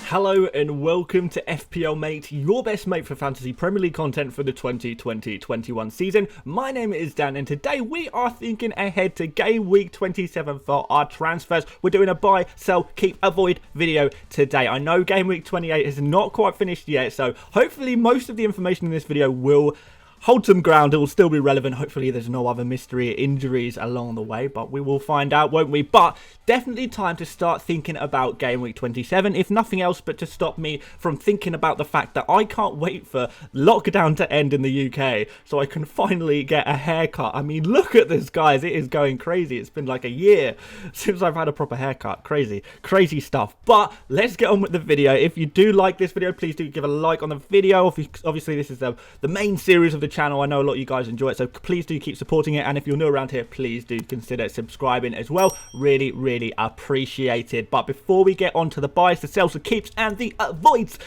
Hello and welcome to FPL Mate, your best mate for fantasy Premier League content for the 2020-21 season. My name is Dan and today we are thinking ahead to game week 27 for our transfers. We're doing a buy, sell, keep, avoid video today. I know game week 28 is not quite finished yet, so hopefully most of the information in this video will hold some ground. It will still be relevant. Hopefully there's no other mystery injuries along the way, but we will find out, won't we? But definitely time to start thinking about game week 27, if nothing else but to stop me from thinking about the fact that I can't wait for lockdown to end in the UK so I can finally get a haircut. I mean, look at this, guys. It is going crazy. It's been like a year since I've had a proper haircut. Crazy stuff. But let's get on with the video. If you do like this video, please do give a like on the video. Obviously this is the main series of the channel. I know a lot of you guys enjoy it, so please do keep supporting it, and if you're new around here, please do consider subscribing as well. Really appreciated. But before we get on to the buys, the sells, the keeps and the avoids,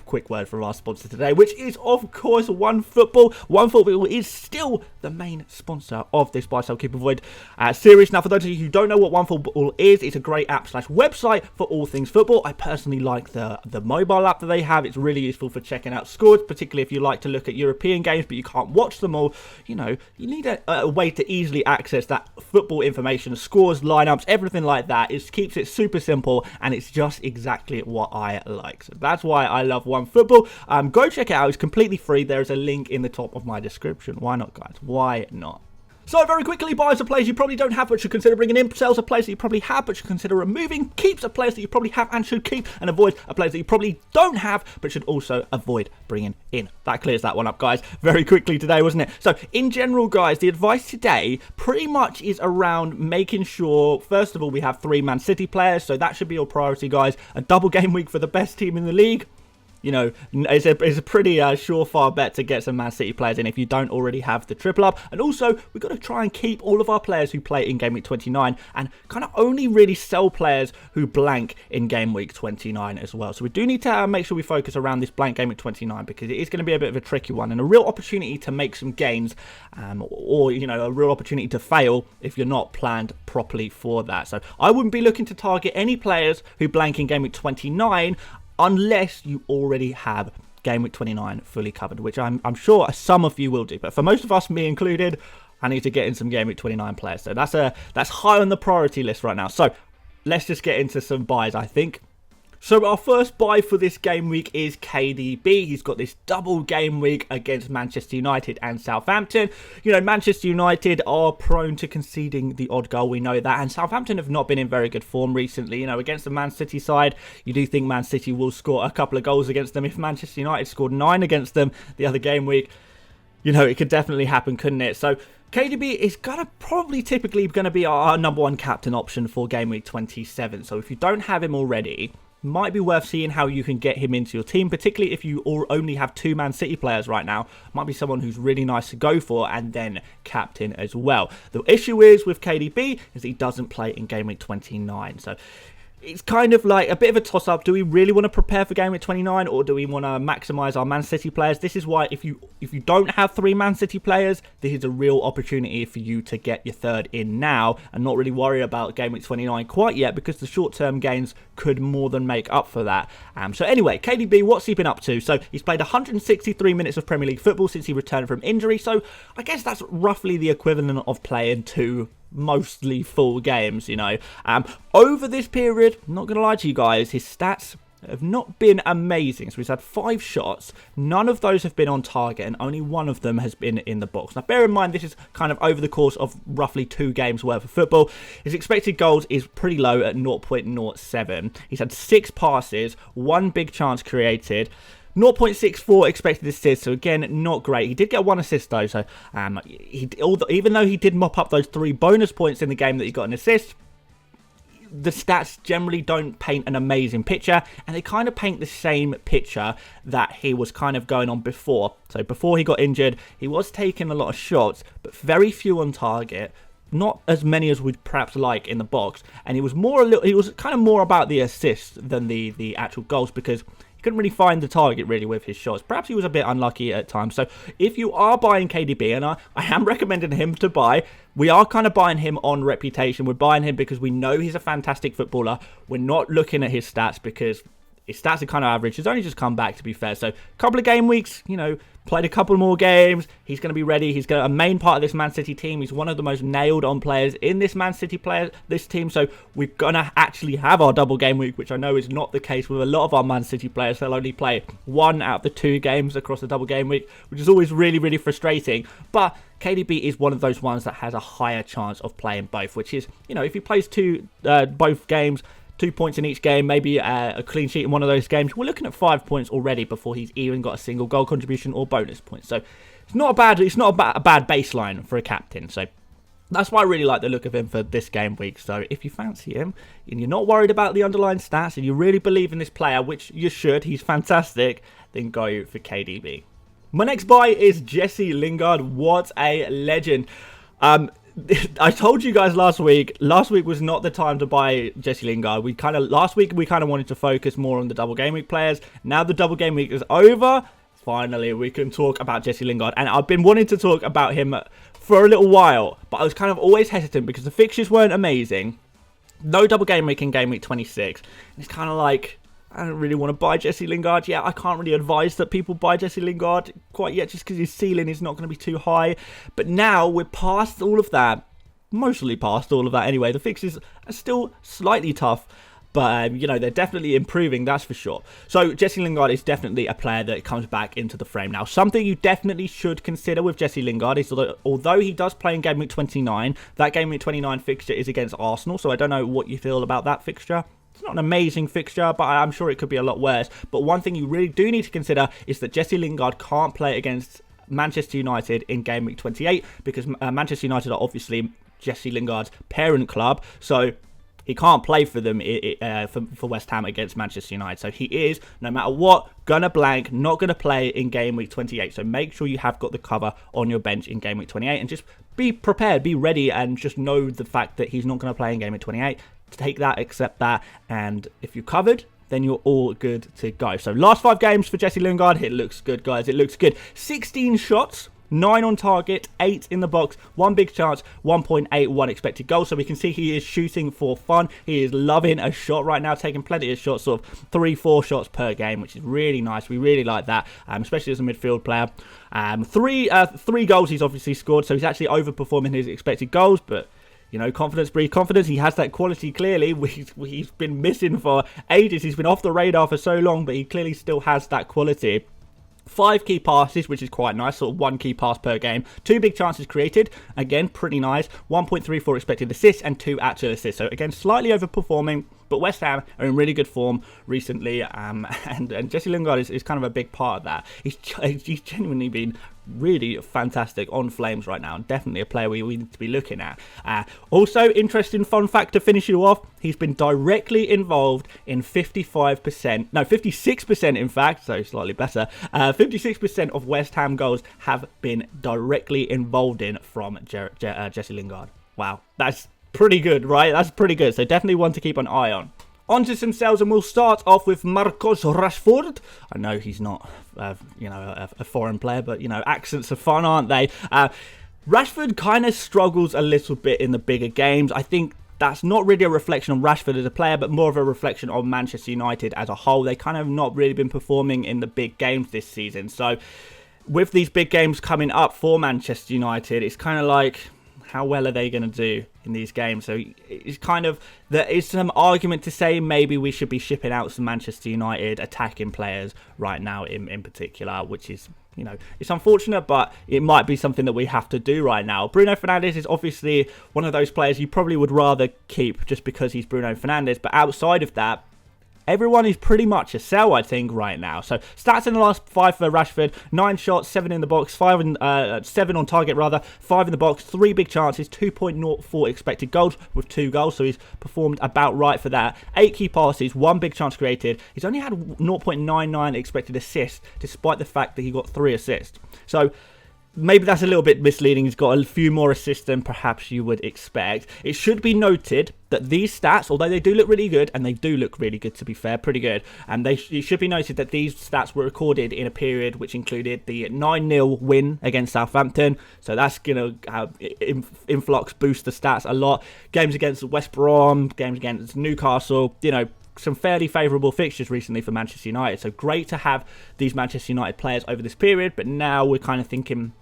quick word from our sponsor today, which is of course OneFootball. OneFootball is still the main sponsor of this buy, sell, keep, avoid series. Now for those of you who don't know what OneFootball is, it's a great app / website for all things football. I personally like the mobile app that they have. It's really useful for checking out scores, particularly if you like to look at European games but you can't watch them all. You know, you need a way to easily access that football information, scores, lineups, everything like that. It keeps it super simple and it's just exactly what I like. So that's why I love OneFootball. Go check it out. It's completely free. There's a link in the top of my description. Why not, guys? Why not? So very quickly, buys are players you probably don't have but should consider bringing in, sells are players that you probably have but should consider removing, keeps are players that you probably have and should keep, and avoid are players that you probably don't have but should also avoid bringing in. That clears that one up, guys, very quickly today, wasn't it? So in general, guys, the advice today pretty much is around making sure, first of all, we have 3 Man City players, so that should be your priority, guys. A double game week for the best team in the league. You know, it's a pretty surefire bet to get some Man City players in if you don't already have the triple up. And also, we've got to try and keep all of our players who play in Game Week 29 and kind of only really sell players who blank in Game Week 29 as well. So we do need to make sure we focus around this blank Game Week 29 because it is going to be a bit of a tricky one and a real opportunity to make some gains or, you know, a real opportunity to fail if you're not planned properly for that. So I wouldn't be looking to target any players who blank in Game Week 29 unless you already have Game Week 29 fully covered, which I'm sure some of you will do. But for most of us, me included, I need to get in some Game Week 29 players. So that's high on the priority list right now. So let's just get into some buys, I think. So our first buy for this game week is KDB. He's got this double game week against Manchester United and Southampton. You know, Manchester United are prone to conceding the odd goal, we know that, and Southampton have not been in very good form recently. You know, against the Man City side, you do think Man City will score a couple of goals against them. If Manchester United scored 9 against them the other game week, you know, it could definitely happen, couldn't it? So KDB is typically going to be our number 1 captain option for game week 27. So if you don't have him already, might be worth seeing how you can get him into your team, particularly if you only have 2 Man City players right now. Might be someone who's really nice to go for and then captain as well. The issue is with KDB is he doesn't play in game week 29, so it's kind of like a bit of a toss-up. Do we really want to prepare for game week 29 or do we want to maximise our Man City players? This is why if you don't have 3 Man City players, this is a real opportunity for you to get your third in now and not really worry about game week 29 quite yet because the short-term gains could more than make up for that. So anyway, KDB, what's he been up to? So he's played 163 minutes of Premier League football since he returned from injury. So I guess that's roughly the equivalent of playing 2 mostly full games, you know. Over this period, I'm not gonna lie to you guys, his stats have not been amazing. So he's had 5 shots, none of those have been on target and only one of them has been in the box. Now bear in mind this is kind of over the course of roughly 2 games worth of football. His expected goals is pretty low at 0.07. He's had 6 passes, 1 big chance created, 0.64 expected assists, so again, not great. He did get 1 assist though, so even though he did mop up those 3 bonus points in the game that he got an assist, the stats generally don't paint an amazing picture, and they kind of paint the same picture that he was kind of going on before. So before he got injured, he was taking a lot of shots, but very few on target. Not as many as we'd perhaps like in the box, and he was kind of more about the assists than the actual goals because he couldn't really find the target really with his shots. Perhaps he was a bit unlucky at times. So if you are buying KDB, and I am recommending him to buy, we are kind of buying him on reputation. We're buying him because we know he's a fantastic footballer. We're not looking at his stats because his stats are kind of average. He's only just come back, to be fair. So a couple of game weeks, played a couple more games. He's going to be ready. He's a main part of this Man City team. He's one of the most nailed on players in this Man City this team. So we're going to actually have our double game week, which I know is not the case with a lot of our Man City players. They'll only play 1 out of the 2 games across the double game week, which is always really, really frustrating. But KDB is one of those ones that has a higher chance of playing both, which is, if he plays both games, 2 points in each game, maybe a clean sheet in one of those games, we're looking at 5 points already before he's even got a single goal contribution or bonus points. So it's not a bad baseline for a captain. So that's why I really like the look of him for this game week. So if you fancy him and you're not worried about the underlying stats and you really believe in this player, which you should, he's fantastic, then go for KDB. My next buy is Jesse Lingard. What a legend. I told you guys last week was not the time to buy Jesse Lingard. Last week we kind of wanted to focus more on the double game week players. Now the double game week is over. Finally, we can talk about Jesse Lingard. And I've been wanting to talk about him for a little while, but I was kind of always hesitant because the fixtures weren't amazing. No double game week in game week 26. And it's kind of like, I don't really want to buy Jesse Lingard. Yeah, I can't really advise that people buy Jesse Lingard quite yet just because his ceiling is not going to be too high. But now we're past all of that. Mostly past all of that anyway. The fixes are still slightly tough. But, they're definitely improving, that's for sure. So, Jesse Lingard is definitely a player that comes back into the frame. Now, something you definitely should consider with Jesse Lingard is that although he does play in Game Week 29, that Game Week 29 fixture is against Arsenal. So, I don't know what you feel about that fixture. It's not an amazing fixture, but I'm sure it could be a lot worse. But one thing you really do need to consider is that Jesse Lingard can't play against Manchester United in Game Week 28 because Manchester United are obviously Jesse Lingard's parent club. So he can't play for them for West Ham against Manchester United. So he is, no matter what, gonna blank, not gonna play in Game Week 28. So make sure you have got the cover on your bench in Game Week 28 and just be prepared, be ready, and just know the fact that he's not gonna play in Game Week 28. Take that, accept that, and if you're covered, then you're all good to go. So last 5 games for Jesse Lingard, it looks good, guys. It looks good. 16 shots, 9 on target, 8 in the box, 1 big chance, 1.81 expected goals. So we can see he is shooting for fun. He is loving a shot right now, taking plenty of shots, sort of 3-4 shots per game, which is really nice. We really like that, especially as a midfield player. 3 goals he's obviously scored, so he's actually overperforming his expected goals, but confidence breeds confidence. He has that quality clearly. He's been missing for ages. He's been off the radar for so long, but he clearly still has that quality. 5 key passes, which is quite nice, sort of 1 key pass per game. 2 big chances created, again, pretty nice. 1.34 expected assists and 2 actual assists. So again, slightly overperforming, but West Ham are in really good form recently, and Jesse Lingard is kind of a big part of that. He's genuinely been really fantastic on flames right now, and definitely a player we need to be looking at. Also, interesting fun fact to finish you off, he's been directly involved in 56% in fact, so slightly better, 56% of West Ham goals have been directly involved in from Jesse Lingard. Wow, that's pretty good, right? That's pretty good, so definitely one to keep an eye on. On to some sales, and we'll start off with Marcus Rashford. I know he's not, a foreign player, but, accents are fun, aren't they? Rashford kind of struggles a little bit in the bigger games. I think that's not really a reflection on Rashford as a player, but more of a reflection on Manchester United as a whole. They kind of not really been performing in the big games this season. So with these big games coming up for Manchester United, it's kind of like, how well are they going to do in these games? So it's kind of, there is some argument to say maybe we should be shipping out some Manchester United attacking players right now in particular, which is, it's unfortunate, but it might be something that we have to do right now. Bruno Fernandes is obviously one of those players you probably would rather keep just because he's Bruno Fernandes, but outside of that, everyone is pretty much a sell, I think, right now. So stats in the last 5 for Rashford: 9 shots, 7 in the box, 7 on target rather, 5 in the box, 3 big chances, 2.04 expected goals with 2 goals. So he's performed about right for that. 8 key passes, 1 big chance created. He's only had 0.99 expected assists, despite the fact that he got 3 assists. So maybe that's a little bit misleading. He's got a few more assists than perhaps you would expect. It should be noted that these stats, although they do look really good, and they do look really good to be fair, pretty good, and it should be noted that these stats were recorded in a period which included the 9-0 win against Southampton, so that's going to influx boost the stats a lot. Games against West Brom, games against Newcastle, some fairly favourable fixtures recently for Manchester United. So great to have these Manchester United players over this period. But now we're kind of thinking,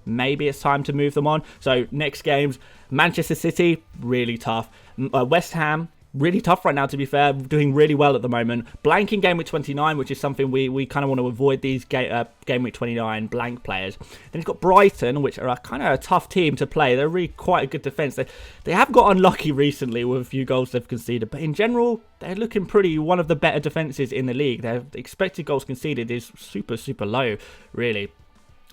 maybe it's time to move them on. So next games, Manchester City, really tough. West Ham, really tough right now, to be fair, doing really well at the moment. Blank in Game Week 29, which is something we kind of want to avoid, these Game Week 29 blank players. Then he's got Brighton, which are a kind of a tough team to play. They're really quite a good defence. They have got unlucky recently with a few goals they've conceded, but in general, they're looking pretty one of the better defences in the league. Their expected goals conceded is super, super low, really.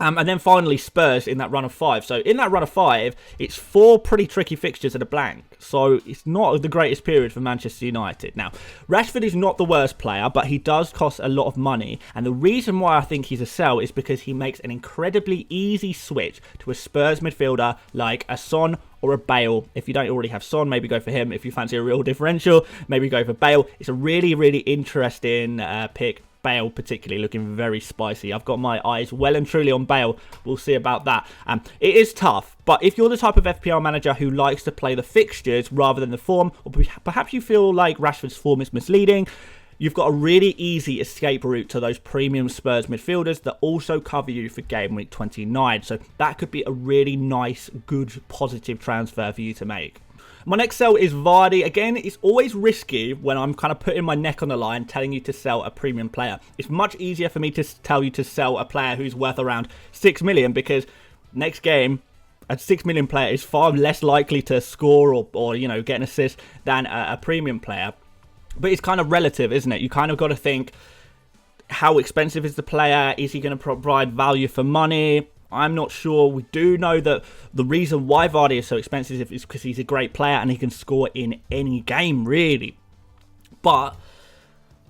And then finally, Spurs in that run of 5. So in that run of 5, it's 4 pretty tricky fixtures and a blank. So it's not the greatest period for Manchester United. Now, Rashford is not the worst player, but he does cost a lot of money. And the reason why I think he's a sell is because he makes an incredibly easy switch to a Spurs midfielder like a Son or a Bale. If you don't already have Son, maybe go for him. If you fancy a real differential, maybe go for Bale. It's a really, really interesting pick. Bale particularly looking very spicy. I've got my eyes well and truly on Bale. We'll see about that. It is tough, but if you're the type of FPL manager who likes to play the fixtures rather than the form, or perhaps you feel like Rashford's form is misleading, you've got a really easy escape route to those premium Spurs midfielders that also cover you for Game Week 29. So that could be a really nice, good, positive transfer for you to make. My next sell is Vardy. Again, it's always risky when I'm kind of putting my neck on the line telling you to sell a premium player. It's much easier for me to tell you to sell a player who's worth around 6 million because next game, a 6 million player is far less likely to score or you know, get an assist than a premium player. But it's kind of relative, isn't it? You kind of got to think, how expensive is the player? Is he going to provide value for money? I'm not sure. We do know that the reason why Vardy is so expensive is because he's a great player and he can score in any game, really. But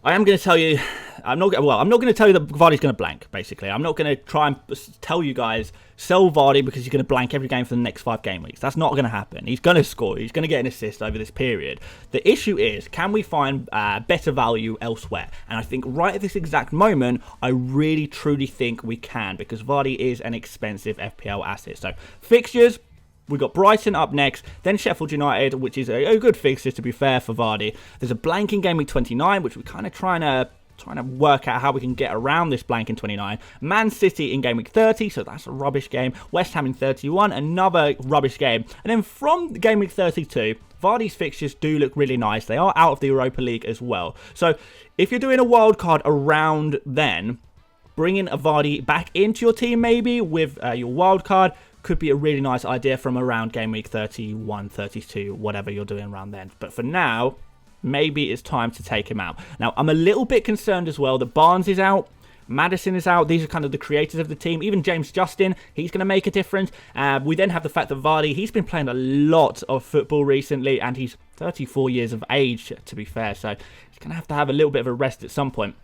I am going to tell you, I'm not going to tell you that Vardy's going to blank, basically. I'm not going to try and tell you guys, sell Vardy because he's going to blank every game for the next 5 game weeks. That's not going to happen. He's going to score. He's going to get an assist over this period. The issue is, can we find better value elsewhere? And I think right at this exact moment, I really, truly think we can, because Vardy is an expensive FPL asset. So, fixtures. We've got Brighton up next, then Sheffield United, which is a good fixture, to be fair, for Vardy. There's a blank in Game Week 29, which we're kind of trying to work out how we can get around this blank in 29. Man City in Game Week 30, so that's a rubbish game. West Ham in 31, another rubbish game. And then from Game Week 32, Vardy's fixtures do look really nice. They are out of the Europa League as well. So if you're doing a wild card around then, bringing a Vardy back into your team maybe with your wild card could be a really nice idea from around Game Week 31, 32, whatever you're doing around then. But for now, maybe it's time to take him out. Now, I'm a little bit concerned as well that Barnes is out, Maddison is out. These are kind of the creators of the team. Even James Justin, he's going to make a difference. We then have the fact that Vardy, he's been playing a lot of football recently, and he's 34 years of age, to be fair. So he's going to have a little bit of a rest at some point.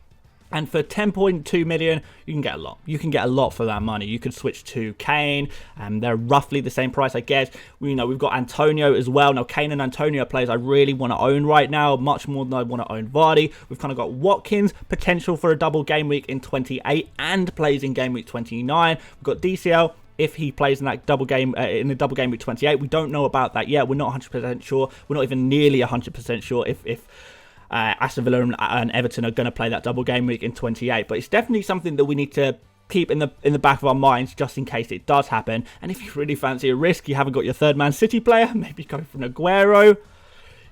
And for 10.2 million, you can get a lot. You can get a lot for that money. You could switch to Kane, and they're roughly the same price, I guess. We've got Antonio as well. Now, Kane and Antonio are players I really want to own right now, much more than I want to own Vardy. We've kind of got Watkins, potential for a double game week in 28 and plays in game week 29. We've got DCL. If he plays in that double game, in the double game week 28, we don't know about that yet. We're not 100% sure. We're not even nearly 100% sure if Aston Villa and Everton are going to play that double game week in 28, but it's definitely something that we need to keep in the back of our minds just in case it does happen. And if you really fancy a risk, you haven't got your third Man City player, maybe go for an Aguero.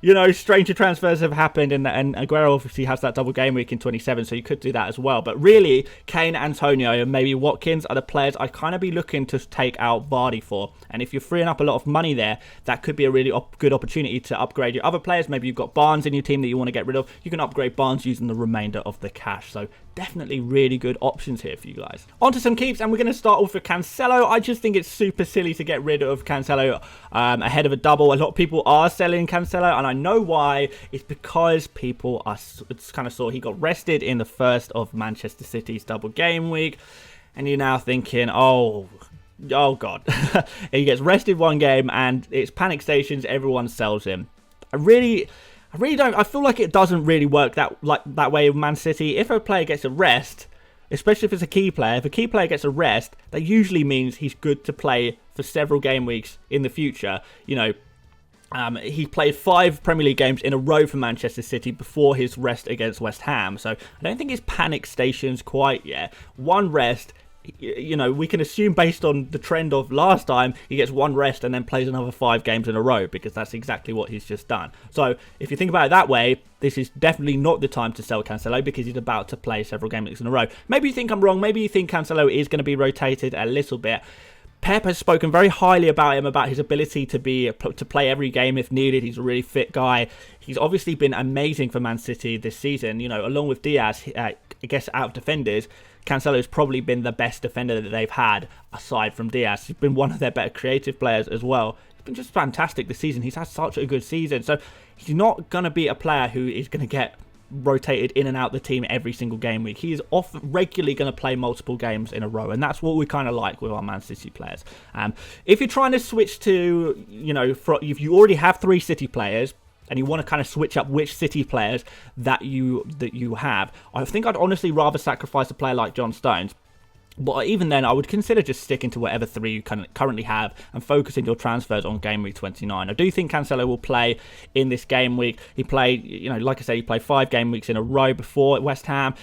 You know, stranger transfers have happened, and Aguero obviously has that double game week in 27, so you could do that as well. But really, Kane, Antonio, and maybe Watkins are the players I kind of be looking to take out Vardy for. And if you're freeing up a lot of money there, that could be a really good opportunity to upgrade your other players. Maybe you've got Barnes in your team that you want to get rid of. You can upgrade Barnes using the remainder of the cash. So definitely really good options here for you guys. On to some keeps, and we're going to start off with Cancelo. I just think it's super silly to get rid of Cancelo ahead of a double. A lot of people are selling Cancelo, and I know why. It's because people are kind of saw he got rested in the first of Manchester City's double game week, and you're now thinking, oh God. He gets rested one game, and it's panic stations. Everyone sells him. I really don't. I feel like it doesn't really work that way with Man City. If a player gets a rest, especially if it's a key player, if a key player gets a rest, that usually means he's good to play for several game weeks in the future. You know, He played 5 Premier League games in a row for Manchester City before his rest against West Ham. So I don't think his panic station's quite yet. One rest, you know, we can assume based on the trend of last time, he gets 1 rest and then plays another 5 games in a row, because that's exactly what he's just done. So if you think about it that way, this is definitely not the time to sell Cancelo, because he's about to play several game weeks in a row. Maybe you think I'm wrong. Maybe you think Cancelo is going to be rotated a little bit. Pep has spoken very highly about him, about his ability to play every game if needed. He's a really fit guy. He's obviously been amazing for Man City this season. You know, along with Diaz, I guess out of defenders, Cancelo's probably been the best defender that they've had aside from Diaz. He's been one of their better creative players as well. He's been just fantastic this season. He's had such a good season. So he's not going to be a player who is going to get rotated in and out the team every single game week. He is regularly going to play multiple games in a row, and that's what we kind of like with our Man City players. If you're trying to switch to, you know, if you already have 3 City players and you want to kind of switch up which City players that you have, I think I'd honestly rather sacrifice a player like John Stones. But even then, I would consider just sticking to whatever 3 you currently have and focusing your transfers on game week 29. I do think Cancelo will play in this game week. He played, you know, like I said, he played 5 game weeks in a row before at West Ham.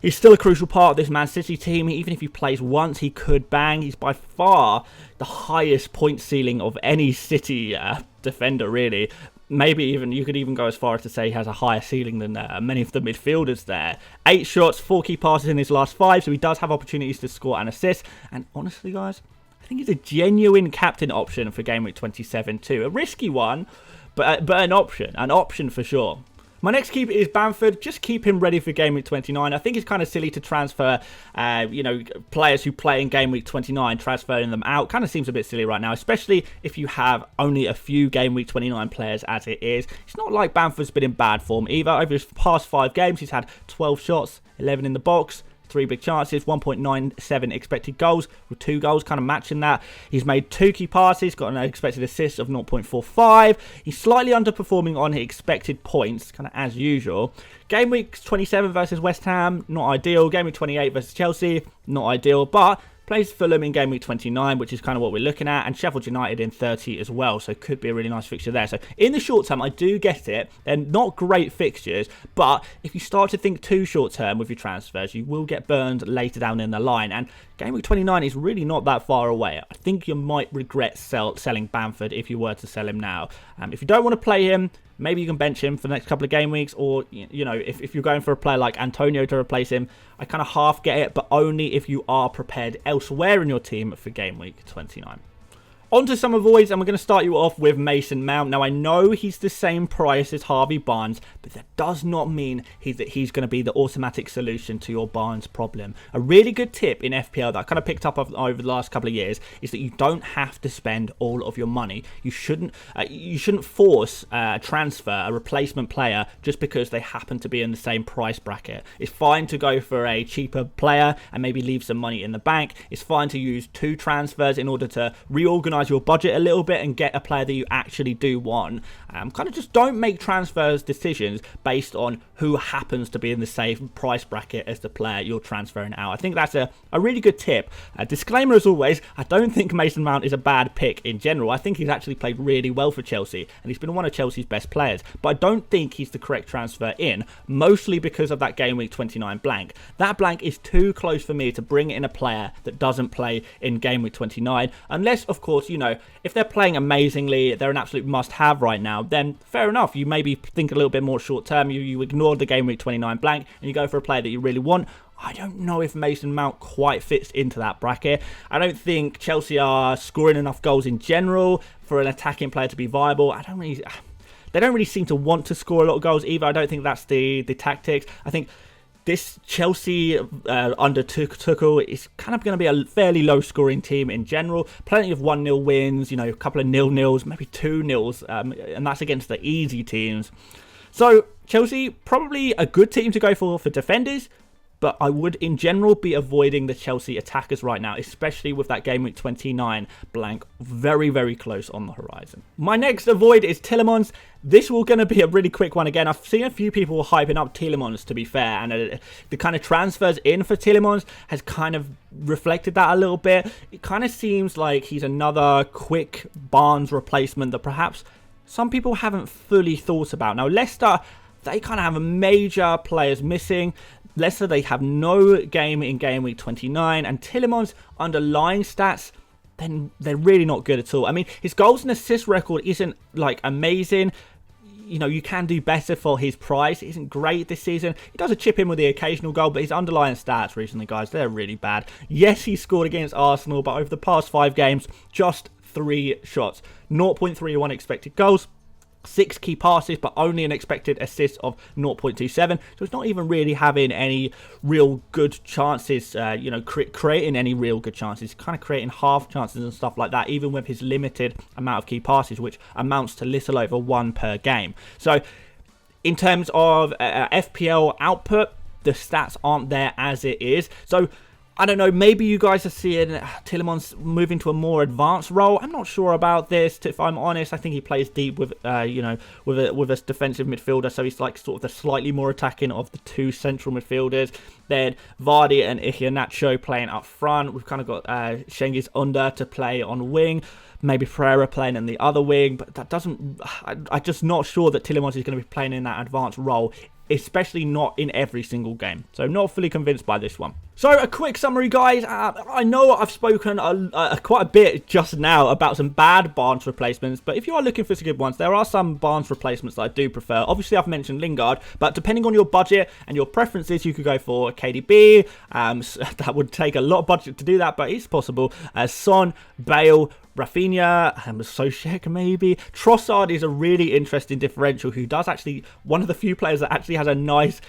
He's still a crucial part of this Man City team. Even if he plays once, he could bang. He's by far the highest point ceiling of any City defender, really. Maybe even, you could even go as far as to say he has a higher ceiling than many of the midfielders there. 8 shots, 4 key passes in his last 5, so he does have opportunities to score and assist. And honestly, guys, I think he's a genuine captain option for game week 27 too. A risky one, but an option for sure. My next keeper is Bamford. Just keep him ready for game week 29. I think it's kind of silly to transfer, you know, players who play in game week 29, transferring them out. Kind of seems a bit silly right now, especially if you have only a few game week 29 players as it is. It's not like Bamford's been in bad form either. Over his past 5 games, he's had 12 shots, 11 in the box, 3 big chances, 1.97 expected goals, with 2 goals kind of matching that. He's made 2 key passes, got an expected assist of 0.45. He's slightly underperforming on his expected points, kind of as usual. Game week 27 versus West Ham, not ideal. Game week 28 versus Chelsea, not ideal, but plays Fulham in game week 29, which is kind of what we're looking at, and Sheffield United in 30 as well, so could be a really nice fixture there. So in the short term, I do get it. They're not great fixtures, but if you start to think too short term with your transfers, you will get burned later down in the line, and game week 29 is really not that far away. I think you might regret selling Bamford if you were to sell him now. If you don't want to play him, maybe you can bench him for the next couple of game weeks, or, you know, if you're going for a player like Antonio to replace him, I kind of half get it, but only if you are prepared elsewhere in your team for game week 29. On to some avoids, and we're going to start you off with Mason Mount. Now, I know he's the same price as Harvey Barnes, but that does not mean that he's going to be the automatic solution to your Barnes problem. A really good tip in FPL that I kind of picked up over the last couple of years is that you don't have to spend all of your money. You shouldn't force a transfer, a replacement player, just because they happen to be in the same price bracket. It's fine to go for a cheaper player and maybe leave some money in the bank. It's fine to use 2 transfers in order to reorganize your budget a little bit and get a player that you actually do want. Kind of just don't make transfers decisions based on who happens to be in the same price bracket as the player you're transferring out. I think that's a really good tip. Disclaimer as always, I don't think Mason Mount is a bad pick in general. I think he's actually played really well for Chelsea and he's been one of Chelsea's best players, but I don't think he's the correct transfer in, mostly because of that game week 29 blank. That blank is too close for me to bring in a player that doesn't play in game week 29, unless of course, you know, if they're playing amazingly, they're an absolute must-have right now, then fair enough. You maybe think a little bit more short-term. You ignore the game week 29 blank and you go for a player that you really want. I don't know if Mason Mount quite fits into that bracket. I don't think Chelsea are scoring enough goals in general for an attacking player to be viable. They don't really seem to want to score a lot of goals either. I don't think that's the tactics. I think this Chelsea under Tuchel is kind of going to be a fairly low-scoring team in general. Plenty of 1-0 wins, you know, a couple of 0-0s, maybe 2-0s, and that's against the easy teams. So Chelsea, probably a good team to go for defenders, but I would in general be avoiding the Chelsea attackers right now, especially with that game week 29 blank very, very close on the horizon. My next avoid is Tielemans. This will going to be a really quick one again. I've seen a few people hyping up Tielemans, to be fair, and the kind of transfers in for Tielemans has kind of reflected that a little bit. It kind of seems like he's another quick Barnes replacement that perhaps some people haven't fully thought about. Now, Leicester, they kind of have major players missing. Leicester, they have no game in game week 29, and Tielemans' underlying stats, then they're really not good at all. I mean, his goals and assist record isn't like amazing. You know, you can do better for his price. It isn't great this season. He does a chip in with the occasional goal, but his underlying stats recently, guys, they're really bad. Yes, he scored against Arsenal, but over the past 5 games, just 3 shots. 0.31 expected goals. 6 key passes, but only an expected assist of 0.27. So it's not even really having any real good chances, you know, creating any real good chances. Kind of creating half chances and stuff like that, even with his limited amount of key passes, which amounts to little over 1 per game. So in terms of FPL output, the stats aren't there as it is. So I don't know, maybe you guys are seeing Tielemans move into a more advanced role. I'm not sure about this, if I'm honest. I think he plays deep with, you know, with a defensive midfielder, so he's like sort of the slightly more attacking of the 2 central midfielders. Then Vardy and Iheanacho playing up front. We've kind of got Cengiz Under to play on wing. Maybe Pereira playing in the other wing, but that doesn't... I'm just not sure that Tielemans is going to be playing in that advanced role, especially not in every single game. So I'm not fully convinced by this one. So a quick summary, guys. I know I've spoken quite a bit just now about some bad Barnes replacements, but if you are looking for some good ones, there are some Barnes replacements that I do prefer. Obviously, I've mentioned Lingard, but depending on your budget and your preferences, you could go for KDB. That would take a lot of budget to do that, but it's possible. Son, Bale, Rafinha, Soucek maybe. Trossard is a really interesting differential who does actually, one of the few players that actually has a nice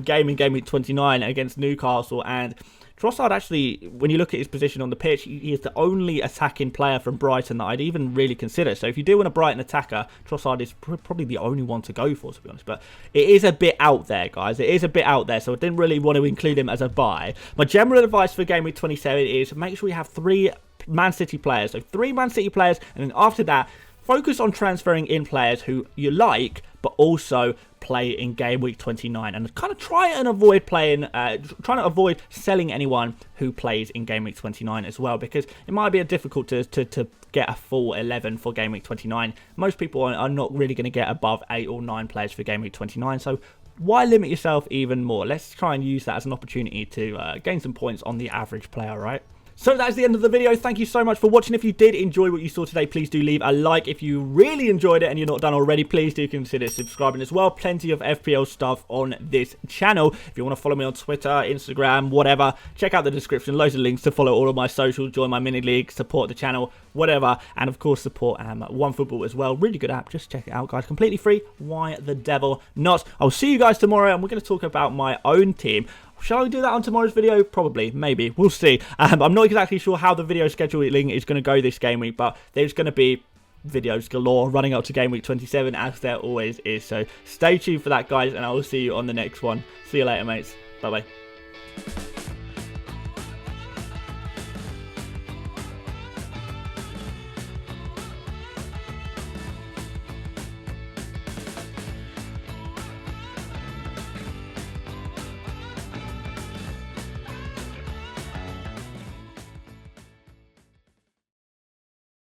game in game week 29 against Newcastle. And Trossard actually, when you look at his position on the pitch, he is the only attacking player from Brighton that I'd even really consider. So if you do want a Brighton attacker, Trossard is probably the only one to go for, to be honest. But it is a bit out there, guys. It is a bit out there, so I didn't really want to include him as a buy. My general advice for game week 27 is make sure you have 3 Man City players. So 3 Man City players, and then after that, focus on transferring in players who you like, but also play in game week 29, and kind of try and avoid trying to avoid selling anyone who plays in game week 29 as well, because it might be difficult to get a full 11 for game week 29. Most people are not really going to get above 8 or 9 players for game week 29, so why limit yourself even more? Let's try and use that as an opportunity to gain some points on the average player, right? So that's the end of the video. Thank you so much for watching. If you did enjoy what you saw today, please do leave a like. If you really enjoyed it and you're not done already, please do consider subscribing as well. Plenty of FPL stuff on this channel. If you want to follow me on Twitter, Instagram, whatever, check out the description. Loads of links to follow all of my socials, join my mini league, support the channel, whatever. And of course, support OneFootball as well. Really good app. Just check it out, guys. Completely free. Why the devil not? I'll see you guys tomorrow, and we're going to talk about my own team. Shall I do that on tomorrow's video? Probably, maybe. We'll see. I'm not exactly sure how the video scheduling is going to go this game week, but there's going to be videos galore running up to game week 27, as there always is. So stay tuned for that, guys, and I will see you on the next one. See you later, mates. Bye-bye.